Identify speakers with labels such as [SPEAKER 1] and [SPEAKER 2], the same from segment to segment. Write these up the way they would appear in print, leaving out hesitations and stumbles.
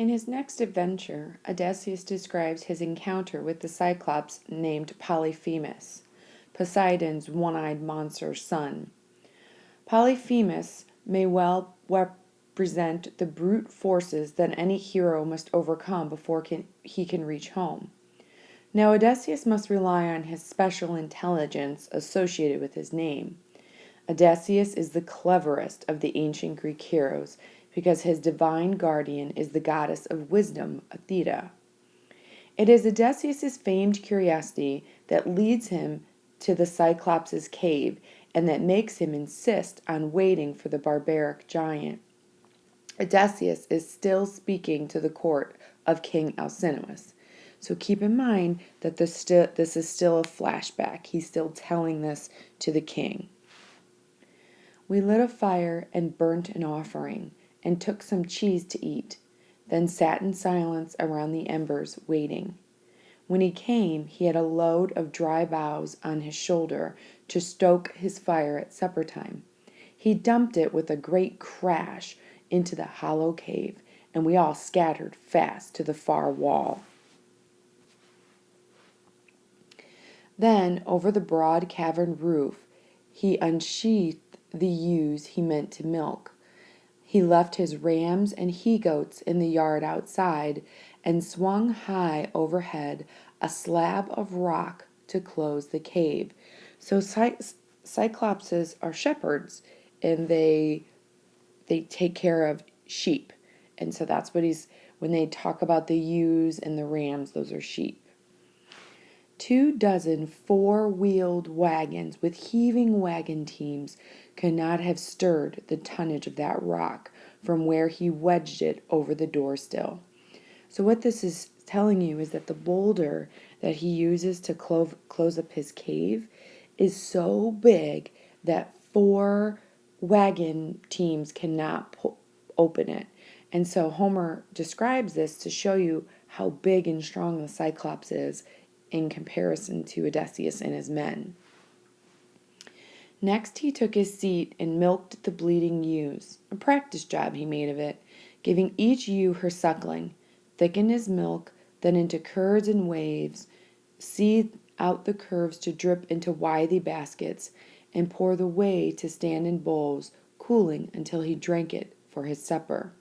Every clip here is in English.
[SPEAKER 1] In his next adventure, Odysseus describes his encounter with the Cyclops named Polyphemus, Poseidon's one-eyed monster son. Polyphemus may well represent the brute forces that any hero must overcome before he can reach home. Now, Odysseus must rely on his special intelligence associated with his name. Odysseus is the cleverest of the ancient Greek heroes because his divine guardian is the goddess of wisdom, Athena. It is Odysseus' famed curiosity that leads him to the Cyclops' cave and that makes him insist on waiting for the barbaric giant. Odysseus is still speaking to the court of King Alcinous. So keep in mind that this is still a flashback. He's still telling this to the king. We lit a fire and burnt an offering, and took some cheese to eat, then sat in silence around the embers, waiting. When he came, he had a load of dry boughs on his shoulder to stoke his fire at supper time. He dumped it with a great crash into the hollow cave, and we all scattered fast to the far wall. Then, over the broad cavern roof, he unsheathed the ewes he meant to milk. He left his rams and he-goats in the yard outside and swung high overhead a slab of rock to close the cave. So Cyclopses are shepherds, and they take care of sheep. And so that's what when they talk about the ewes and the rams, those are sheep. 24 four-wheeled wagons with heaving wagon teams could not have stirred the tonnage of that rock from where he wedged it over the door sill. So what this is telling you is that the boulder that he uses to close up his cave is so big that 4 wagon teams cannot open it. And so Homer describes this to show you how big and strong the Cyclops is in comparison to Odysseus and his men. Next, he took his seat and milked the bleeding ewes. A practice job he made of it, giving each ewe her suckling, thickened his milk, then into curds and waves, seethed out the curves to drip into withy baskets, and pour the whey to stand in bowls, cooling until he drank it for his supper.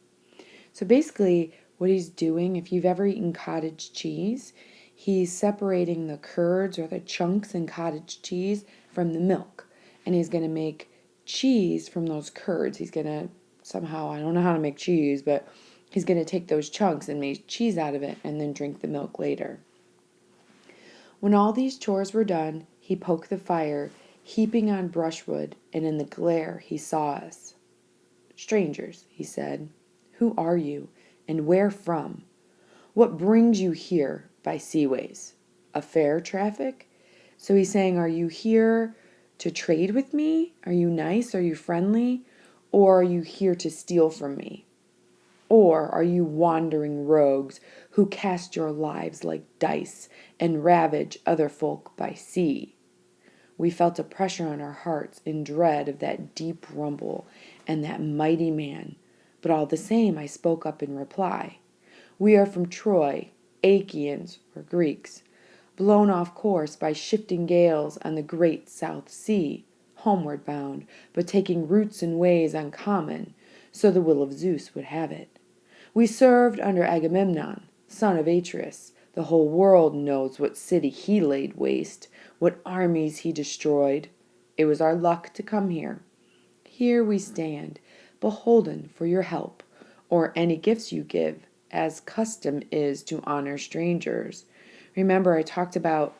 [SPEAKER 1] So basically, what he's doing, if you've ever eaten cottage cheese, he's separating the curds or the chunks in cottage cheese from the milk. And he's going to make cheese from those curds. He's going to somehow, I don't know how to make cheese, but he's going to take those chunks and make cheese out of it and then drink the milk later. When all these chores were done, he poked the fire, heaping on brushwood, and in the glare he saw us. "Strangers," he said, "who are you, and where from? What brings you here by seaways? A fair traffic?" So he's saying, are you here to trade with me? Are you nice? Are you friendly? Or are you here to steal from me? Or are you wandering rogues who cast your lives like dice and ravage other folk by sea? We felt a pressure on our hearts in dread of that deep rumble and that mighty man, but all the same I spoke up in reply. We are from Troy, Achaeans or Greeks, blown off course by shifting gales on the great South Sea, homeward bound, but taking routes and ways uncommon, so the will of Zeus would have it. We served under Agamemnon, son of Atreus. The whole world knows what city he laid waste, what armies he destroyed. It was our luck to come here. Here we stand, beholden for your help, or any gifts you give, as custom is to honor strangers. Remember, I talked about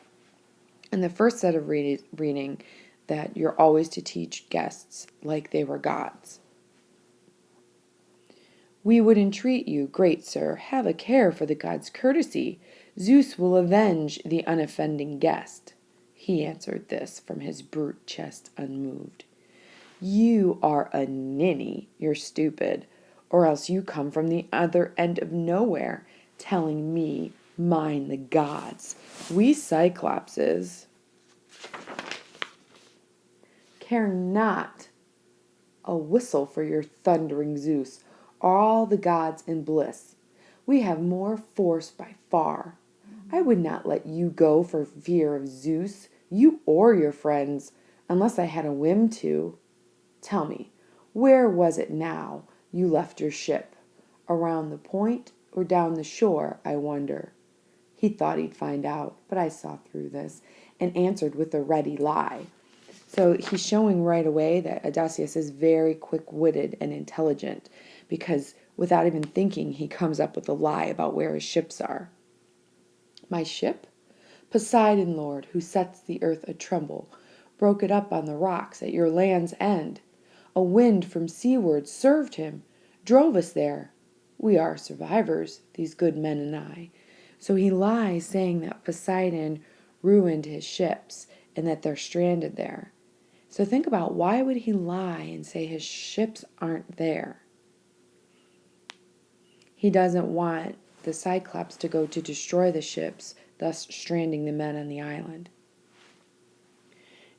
[SPEAKER 1] in the first set of reading that you're always to teach guests like they were gods. We would entreat you, great sir, have a care for the god's courtesy. Zeus will avenge the unoffending guest. He answered this from his brute chest unmoved. You are a ninny, you're stupid, or else you come from the other end of nowhere, telling me mind the gods. We Cyclopses care not a whistle for your thundering Zeus, all the gods in bliss. We have more force by far. I would not let you go for fear of Zeus, you or your friends, unless I had a whim to. Tell me, where was it now you left your ship? Around the point or down the shore, I wonder. He thought he'd find out, but I saw through this and answered with a ready lie. So he's showing right away that Odysseus is very quick-witted and intelligent, because without even thinking, he comes up with a lie about where his ships are. My ship? Poseidon, Lord, who sets the earth a-tremble, broke it up on the rocks at your land's end. A wind from seaward served him, drove us there. We are survivors, these good men and I. So he lies saying that Poseidon ruined his ships and that they're stranded there. So think about, why would he lie and say his ships aren't there? He doesn't want the Cyclops to go to destroy the ships, thus stranding the men on the island.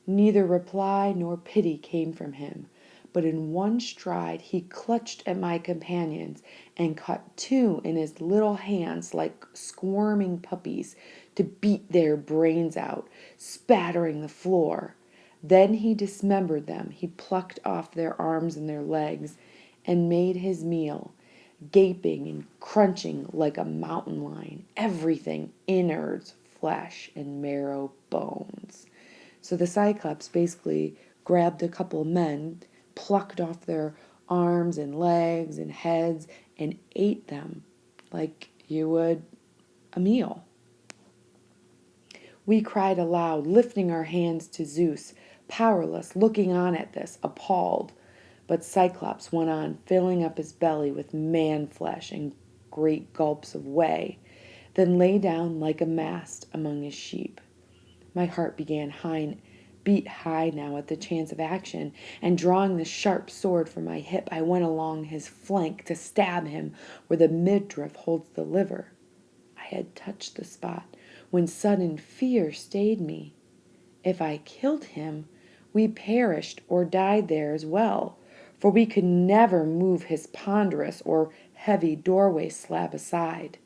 [SPEAKER 1] Neither reply nor pity came from him, but in one stride he clutched at my companions and caught two in his little hands like squirming puppies to beat their brains out, spattering the floor. Then he dismembered them. He plucked off their arms and their legs and made his meal, gaping and crunching like a mountain lion, everything, innards, flesh, and marrow, bones. So the Cyclops basically grabbed a couple of men, plucked off their arms and legs and heads, and ate them like you would a meal. We cried aloud, lifting our hands to Zeus, powerless, looking on at this, appalled. But Cyclops went on, filling up his belly with man flesh and great gulps of whey, then lay down like a mast among his sheep. My heart beat high now at the chance of action, and drawing the sharp sword from my hip, I went along his flank to stab him where the midriff holds the liver. I had touched the spot when sudden fear stayed me. If I killed him, we perished or died there as well, for we could never move his ponderous or heavy doorway slab aside.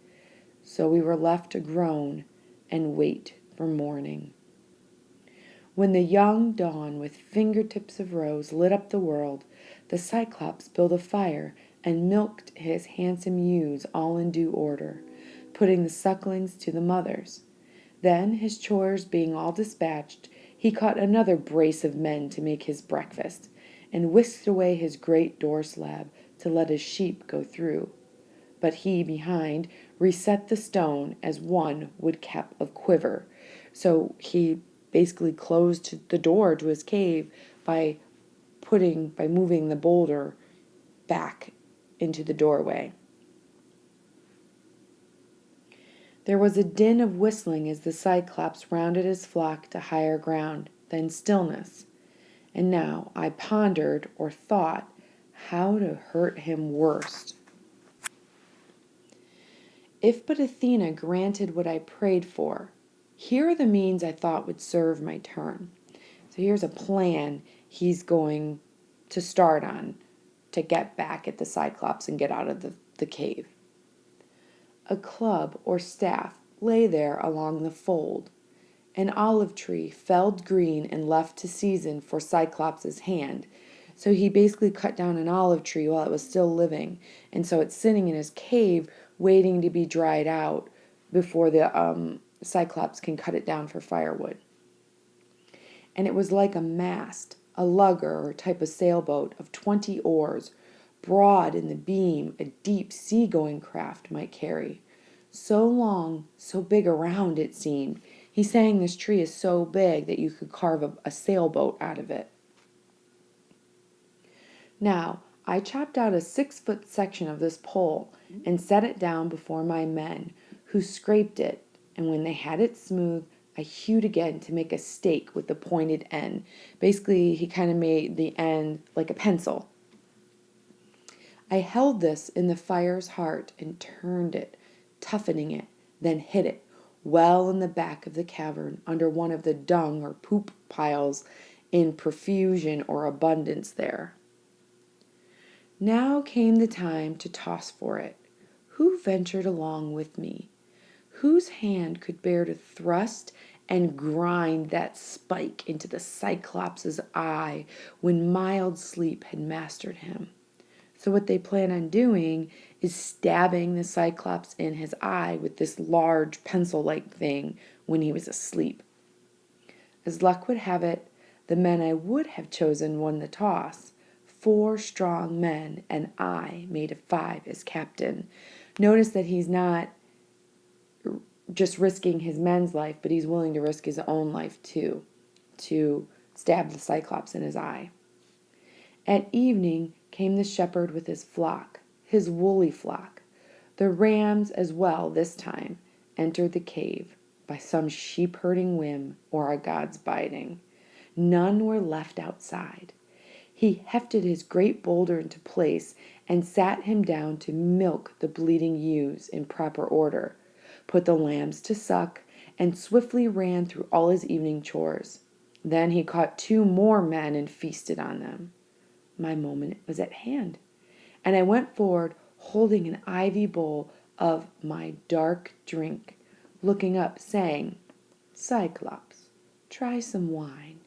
[SPEAKER 1] So we were left to groan and wait for morning. When the young dawn with fingertips of rose lit up the world, the Cyclops built a fire and milked his handsome ewes all in due order, putting the sucklings to the mothers. Then, his chores being all dispatched, he caught another brace of men to make his breakfast, and whisked away his great door slab to let his sheep go through. But he, behind, reset the stone as one would keep a quiver. So he basically closed the door to his cave by moving the boulder back into the doorway. There was a din of whistling as the Cyclops rounded his flock to higher ground, then stillness. And now I pondered or thought how to hurt him worst. If but Athena granted what I prayed for, here are the means I thought would serve my turn. So here's a plan he's going to start on to get back at the Cyclops and get out of the cave. A club or staff lay there along the fold. An olive tree, felled green and left to season for Cyclops' hand. So he basically cut down an olive tree while it was still living. And so it's sitting in his cave waiting to be dried out before the Cyclops can cut it down for firewood. And it was like a mast, a lugger or type of sailboat of 20 oars, broad in the beam a deep sea-going craft might carry. So long, so big around it seemed. He's saying this tree is so big that you could carve a sailboat out of it. Now, I chopped out a 6-foot section of this pole and set it down before my men, who scraped it, and when they had it smooth, I hewed again to make a stake with the pointed end. Basically, he kind of made the end like a pencil. I held this in the fire's heart and turned it, toughening it, then hid it, well in the back of the cavern under one of the dung or poop piles in profusion or abundance there. Now came the time to toss for it. Who ventured along with me? Whose hand could bear to thrust and grind that spike into the Cyclops' eye when mild sleep had mastered him? So what they plan on doing is stabbing the Cyclops in his eye with this large pencil-like thing when he was asleep. As luck would have it, the men I would have chosen won the toss. 4 strong men, and I made a 5 as captain. Notice that he's not just risking his men's life, but he's willing to risk his own life too, to stab the Cyclops in his eye. At evening came the shepherd with his flock, his woolly flock. The rams as well this time entered the cave by some sheep-herding whim or a god's bidding. None were left outside. He hefted his great boulder into place and sat him down to milk the bleating ewes in proper order, put the lambs to suck, and swiftly ran through all his evening chores. Then he caught 2 more men and feasted on them. My moment was at hand, and I went forward holding an ivy bowl of my dark drink, looking up, saying, "Cyclops, try some wine.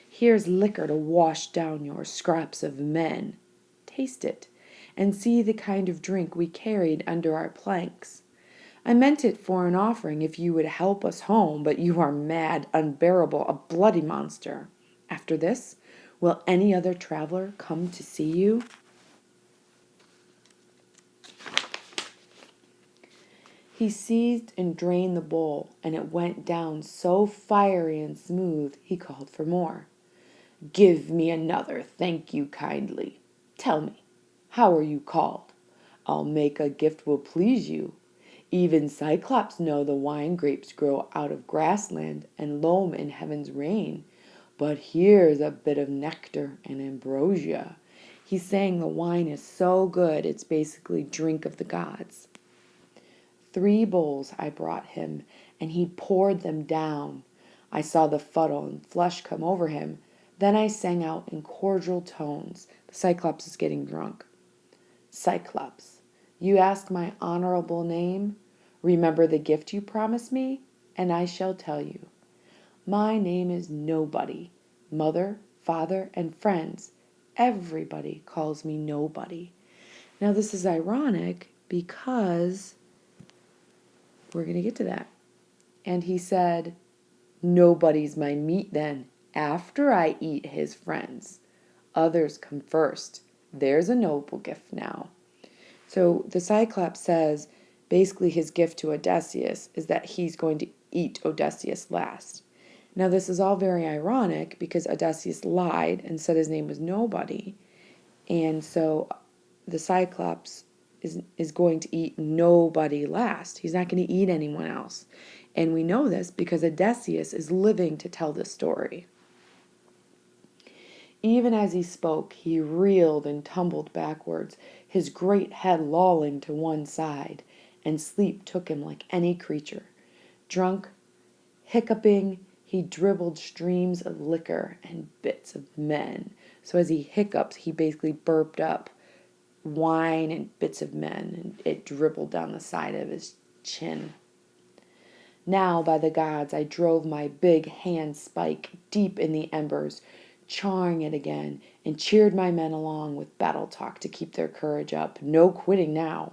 [SPEAKER 1] Here's liquor to wash down your scraps of men. Taste it, and see the kind of drink we carried under our planks. I meant it for an offering if you would help us home, but you are mad, unbearable, a bloody monster. After this, will any other traveler come to see you?" He seized and drained the bowl, and it went down so fiery and smooth he called for more. "Give me another, thank you kindly. Tell me, how are you called? I'll make a gift will please you. Even Cyclops know the wine grapes grow out of grassland and loam in heaven's rain. But here's a bit of nectar and ambrosia." He's saying the wine is so good, it's basically drink of the gods. 3 bowls I brought him, and he poured them down. I saw the fuddle and flush come over him. Then I sang out in cordial tones. The Cyclops is getting drunk. "Cyclops, you ask my honorable name? Remember the gift you promised me, and I shall tell you. My name is Nobody. Mother, father, and friends, everybody calls me Nobody." Now this is ironic because we're going to get to that. And he said, "Nobody's my meat then, after I eat his friends. Others come first. There's a noble gift now." So the Cyclops says basically his gift to Odysseus is that he's going to eat Odysseus last. Now this is all very ironic because Odysseus lied and said his name was Nobody. And so the Cyclops is going to eat nobody last. He's not going to eat anyone else. And we know this because Odysseus is living to tell this story. Even as he spoke, he reeled and tumbled backwards, his great head lolling to one side, and sleep took him like any creature. Drunk, hiccuping, he dribbled streams of liquor and bits of men. So as he hiccups, he basically burped up wine and bits of men, and it dribbled down the side of his chin. Now, by the gods, I drove my big hand spike deep in the embers, charring it again, and cheered my men along with battle talk to keep their courage up. No quitting now.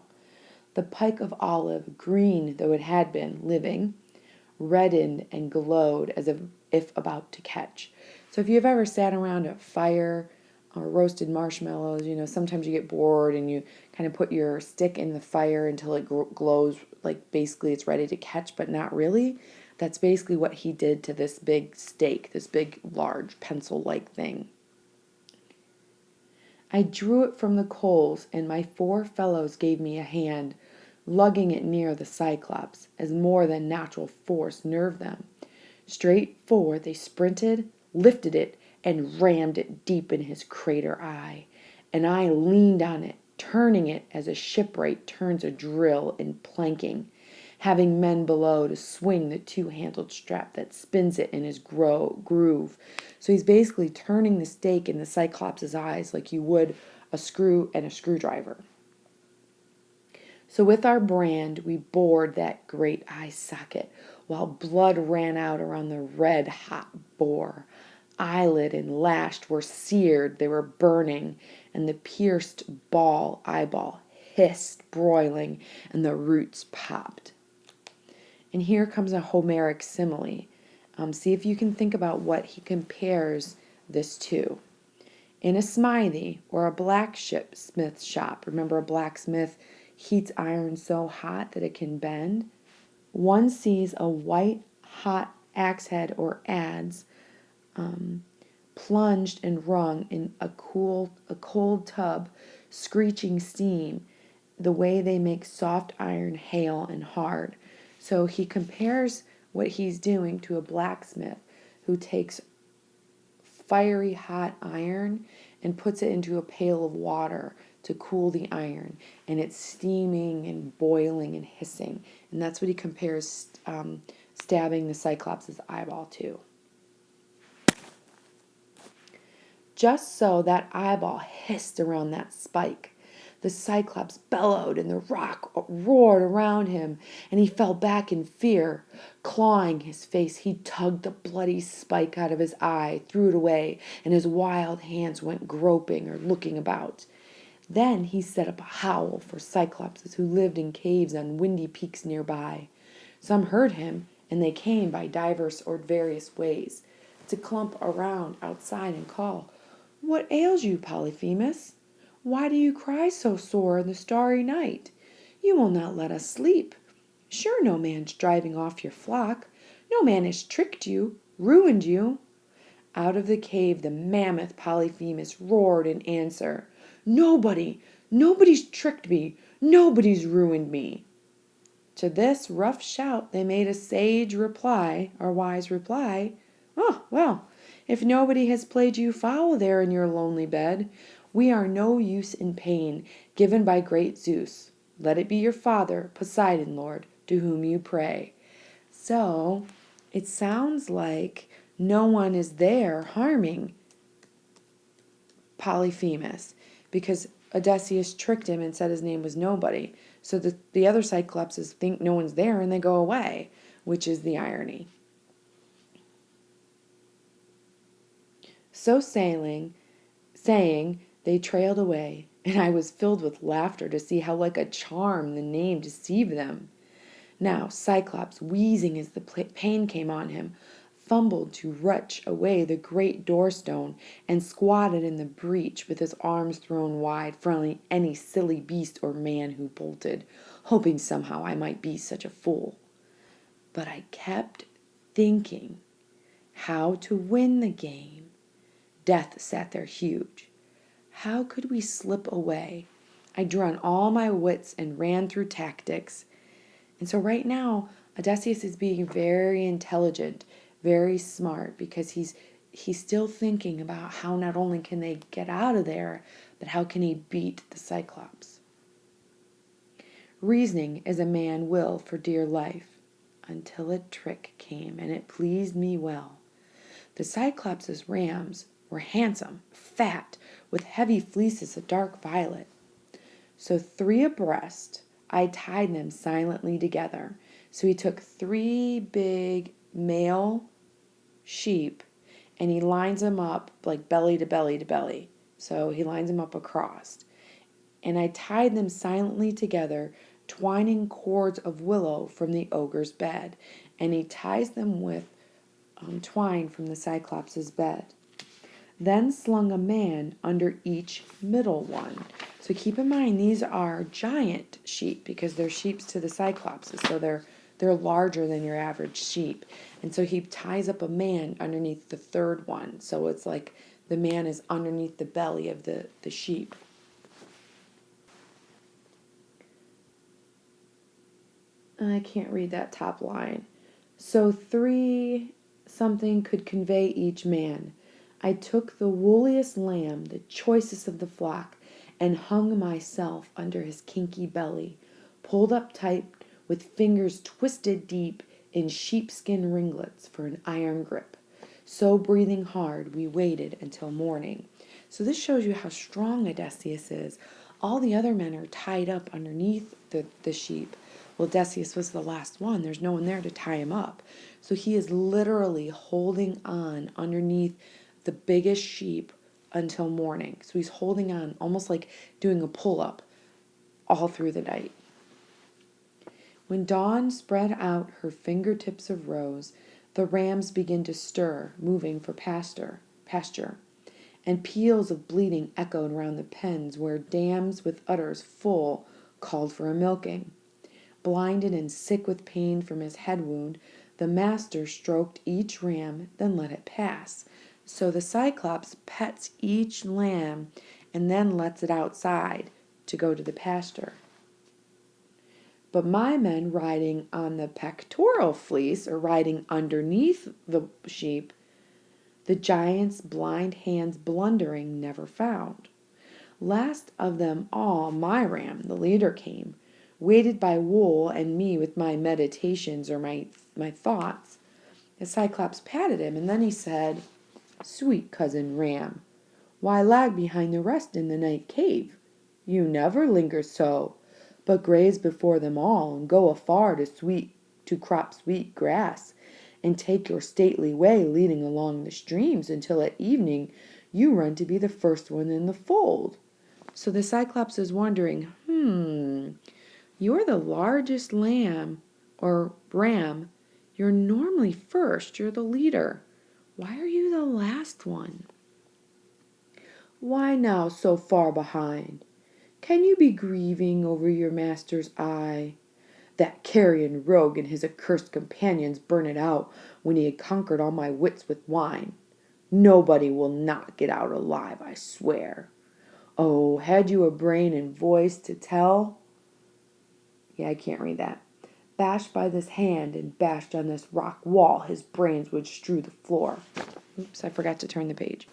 [SPEAKER 1] The pike of olive, green though it had been, living, reddened and glowed as if about to catch. So if you've ever sat around a fire or roasted marshmallows, sometimes you get bored and you kind of put your stick in the fire until it glows, like basically it's ready to catch, but not really. That's basically what he did to this big steak, this big, large, pencil-like thing. I drew it from the coals, and my 4 fellows gave me a hand, lugging it near the Cyclops, as more than natural force nerved them. Straight forward they sprinted, lifted it, and rammed it deep in his crater eye. And I leaned on it, turning it as a shipwright turns a drill in planking, having men below to swing the 2-handled strap that spins it in his groove. So he's basically turning the stake in the Cyclops' eyes like you would a screw and a screwdriver. So with our brand, we bored that great eye socket, while blood ran out around the red hot bore. Eyelid and lashed were seared, they were burning, and the pierced eyeball hissed, broiling, and the roots popped. And here comes a Homeric simile. See if you can think about what he compares this to. In a smithy or a blacksmith shop, remember a blacksmith heats iron so hot that it can bend? One sees a white hot axe head or adze plunged and wrung in a cold tub, screeching steam, the way they make soft iron hale and hard. So he compares what he's doing to a blacksmith who takes fiery hot iron and puts it into a pail of water to cool the iron, and it's steaming and boiling and hissing, and that's what he compares stabbing the Cyclops' eyeball to. Just so that eyeball hissed around that spike. The Cyclops bellowed and the rock roared around him, and he fell back in fear. Clawing his face, he tugged the bloody spike out of his eye, threw it away, and his wild hands went groping or looking about. Then he set up a howl for Cyclopses who lived in caves on windy peaks nearby. Some heard him, and they came by diverse or various ways to clump around outside and call, "What ails you, Polyphemus? Why do you cry so sore in the starry night? You will not let us sleep. Sure no man's driving off your flock. No man has tricked you, ruined you." Out of the cave the mammoth Polyphemus roared in answer, Nobody's tricked me. Nobody's ruined me." To this rough shout they made a wise reply, "Oh, well, if nobody has played you foul there in your lonely bed, we are no use in pain given by great Zeus. Let it be your father, Poseidon, Lord, to whom you pray." So it sounds like no one is there harming Polyphemus because Odysseus tricked him and said his name was nobody. So the other Cyclopses think no one's there and they go away, which is the irony. So saying, they trailed away, and I was filled with laughter to see how like a charm the name deceived them. Now Cyclops, wheezing as the pain came on him, fumbled to wrench away the great doorstone and squatted in the breach with his arms thrown wide for any silly beast or man who bolted, hoping somehow I might be such a fool. But I kept thinking how to win the game. Death sat there huge. How could we slip away? I drew on all my wits and ran through tactics. And so right now, Odysseus is being very intelligent, very smart, because he's still thinking about how not only can they get out of there, but how can he beat the Cyclops. Reasoning as a man will for dear life, until a trick came, and it pleased me well. The Cyclops' rams were handsome, fat, with heavy fleeces of dark violet. So 3 abreast, I tied them silently together. So he took 3 big male sheep and he lines them up like belly to belly to belly. So he lines them up across. And I tied them silently together, twining cords of willow from the ogre's bed. And he ties them with twine from the Cyclops' bed. Then slung a man under each middle one. So keep in mind these are giant sheep because they're sheeps to the Cyclopses, so they're larger than your average sheep. And so he ties up a man underneath the third one, so it's like the man is underneath the belly of the sheep. I can't read that top line. So 3 something could convey each man. I took the wooliest lamb, the choicest of the flock, and hung myself under his kinky belly, pulled up tight with fingers twisted deep in sheepskin ringlets for an iron grip. So breathing hard, we waited until morning. So this shows you how strong Odysseus is. All the other men are tied up underneath the sheep. Well, Odysseus was the last one. There's no one there to tie him up. So he is literally holding on underneath the biggest sheep until morning. So he's holding on almost like doing a pull-up all through the night. When dawn spread out her fingertips of rose, the rams began to stir, moving for pasture, and peals of bleating echoed round the pens where dams with udders full called for a milking. Blinded and sick with pain from his head wound, the master stroked each ram, then let it pass. So the Cyclops pets each lamb and then lets it outside to go to the pasture. But my men riding on the pectoral fleece, or riding underneath the sheep, the giant's blind hands blundering never found. Last of them all, my ram, the leader, came, weighted by wool and me with my meditations or my thoughts. The Cyclops patted him, and then he said, "Sweet cousin Ram, why lag behind the rest in the night cave? You never linger so, but graze before them all, and go afar to crop sweet grass, and take your stately way, leading along the streams, until at evening you run to be the first one in the fold." So the Cyclops is wondering, you're the largest lamb or ram. You're normally first. You're the leader. Why are you the last one? Why now so far behind? Can you be grieving over your master's eye? That carrion rogue and his accursed companions burn it out when he had conquered all my wits with wine. Nobody will not get out alive, I swear. Oh, had you a brain and voice to tell? Yeah, I can't read that. Bashed by this hand and bashed on this rock wall, his brains would strew the floor. Oops, I forgot to turn the page.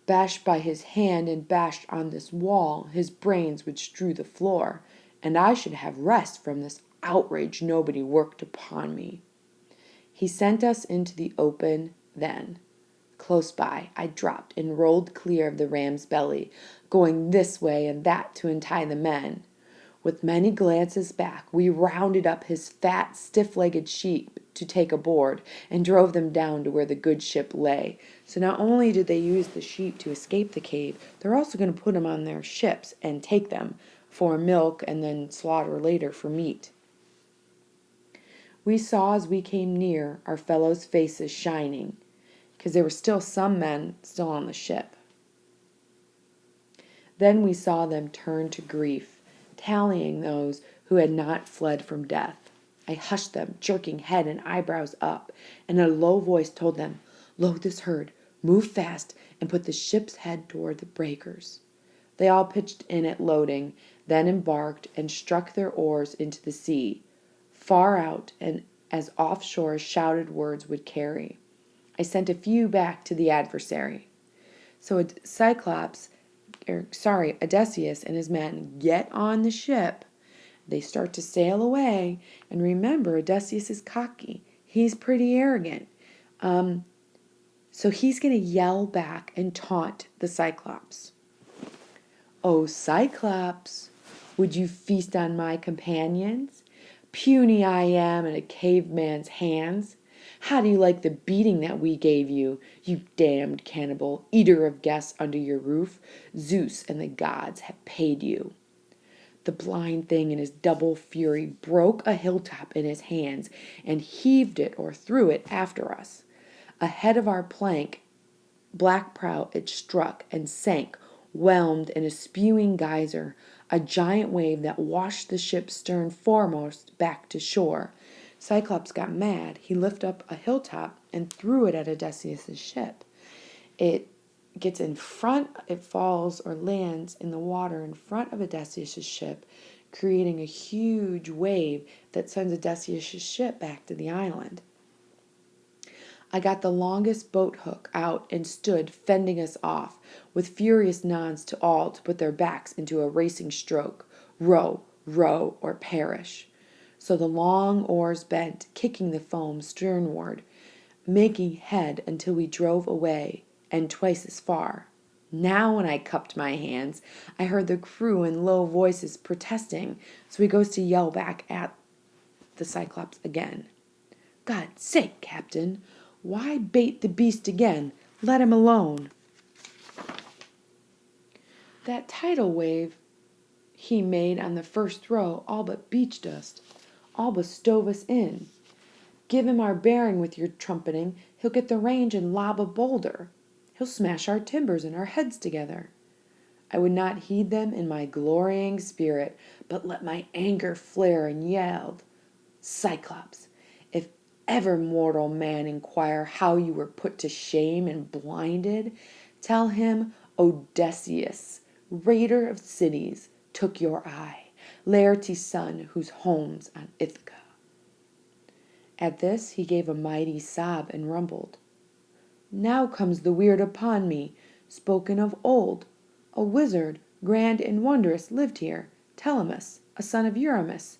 [SPEAKER 1] Bashed by his hand and bashed on this wall, his brains would strew the floor, and I should have rest from this outrage nobody worked upon me. He sent us into the open then. Close by, I dropped and rolled clear of the ram's belly, going this way and that to untie the men. With many glances back, we rounded up his fat, stiff-legged sheep to take aboard and drove them down to where the good ship lay. So not only did they use the sheep to escape the cave, they're also going to put them on their ships and take them for milk and then slaughter later for meat. We saw as we came near our fellows' faces shining, because there were still some men still on the ship. Then we saw them turn to grief, tallying those who had not fled from death. I hushed them, jerking head and eyebrows up, and in a low voice told them, "Load this herd, move fast, and put the ship's head toward the breakers." They all pitched in at loading, then embarked and struck their oars into the sea, far out and as offshore as shouted words would carry. I sent a few back to the adversary. So Odysseus and his men get on the ship. They start to sail away. And remember, Odysseus is cocky. He's pretty arrogant. So he's going to yell back and taunt the Cyclops. "Oh, Cyclops, would you feast on my companions? Puny I am in a caveman's hands. How do you like the beating that we gave you, you damned cannibal, eater of guests under your roof? Zeus and the gods have paid you." The blind thing in his double fury broke a hilltop in his hands and heaved it or threw it after us. Ahead of our black prow it struck and sank, whelmed in a spewing geyser, a giant wave that washed the ship's stern foremost back to shore. Cyclops got mad. He lifted up a hilltop and threw it at Odysseus' ship. It gets in front, it falls or lands in the water in front of Odysseus' ship, creating a huge wave that sends Odysseus' ship back to the island. I got the longest boat hook out and stood fending us off, with furious nods to all to put their backs into a racing stroke, row, row, or perish. So the long oars bent, kicking the foam sternward, making head until we drove away, and twice as far. Now, when I cupped my hands, I heard the crew in low voices protesting, so he goes to yell back at the Cyclops again. God's sake, Captain, why bait the beast again? Let him alone. That tidal wave he made on the first throw all but beached us, all but stove us in. Give him our bearing with your trumpeting, he'll get the range and lob a boulder. He'll smash our timbers and our heads together. I would not heed them in my glorying spirit, but let my anger flare and yelled, Cyclops, if ever mortal man inquire how you were put to shame and blinded, tell him Odysseus, raider of cities, took your eye, Laertes' son, whose home's on Ithaca. At this he gave a mighty sob and rumbled, Now comes the weird upon me, spoken of old. A wizard, grand and wondrous, lived here, Telemus, a son of Eurymus.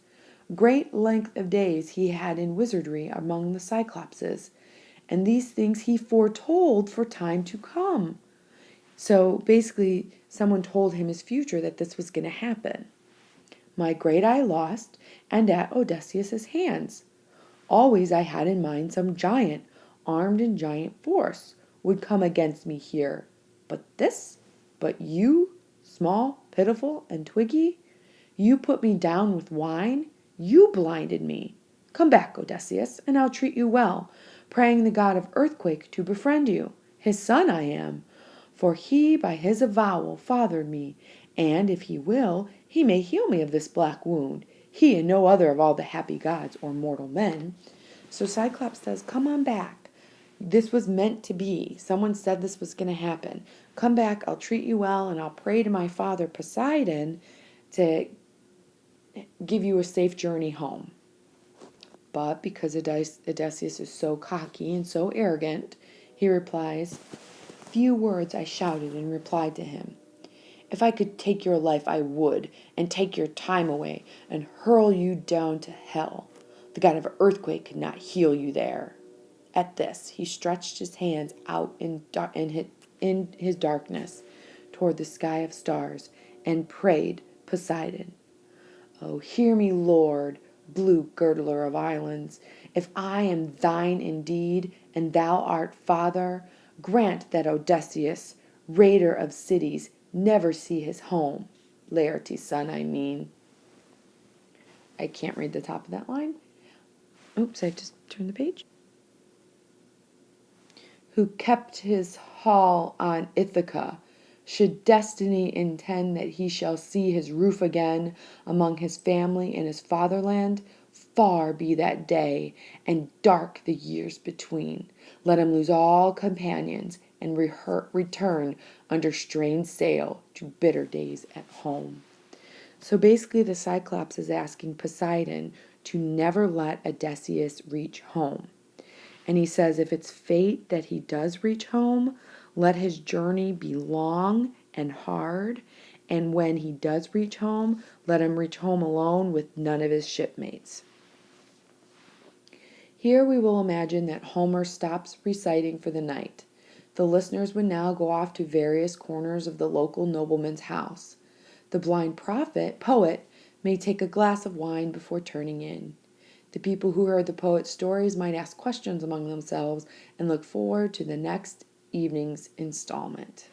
[SPEAKER 1] Great length of days he had in wizardry among the Cyclopses, and these things he foretold for time to come. So basically, someone told him his future, that this was going to happen. My great eye lost, and at Odysseus' hands. Always I had in mind some giant, armed in giant force, would come against me here. But this? But you, small, pitiful, and twiggy? You put me down with wine? You blinded me. Come back, Odysseus, and I'll treat you well, praying the god of earthquake to befriend you. His son I am, for he by his avowal fathered me, and if he will, he may heal me of this black wound, he and no other of all the happy gods or mortal men. So Cyclops says, come on back. This was meant to be. Someone said this was going to happen. Come back, I'll treat you well, and I'll pray to my father Poseidon to give you a safe journey home. But because Odysseus is so cocky and so arrogant, he replies, Few words I shouted and replied to him. If I could take your life, I would, and take your time away, and hurl you down to hell. The god of earthquake could not heal you there. At this, he stretched his hands out in his darkness toward the sky of stars, and prayed Poseidon, Oh, hear me, Lord, blue girdler of islands. If I am thine indeed, and thou art father, grant that Odysseus, raider of cities, never see his home. Laertes' son, I mean. I can't read the top of that line. Oops, I just turned the page. Who kept his hall on Ithaca, should destiny intend that he shall see his roof again among his family in his fatherland, far be that day, and dark the years between. Let him lose all companions, and return under strained sail to bitter days at home. So basically the Cyclops is asking Poseidon to never let Odysseus reach home. And he says if it's fate that he does reach home, let his journey be long and hard. And when he does reach home, let him reach home alone with none of his shipmates. Here we will imagine that Homer stops reciting for the night. The listeners would now go off to various corners of the local nobleman's house. The blind poet may take a glass of wine before turning in. The people who heard the poet's stories might ask questions among themselves and look forward to the next evening's installment.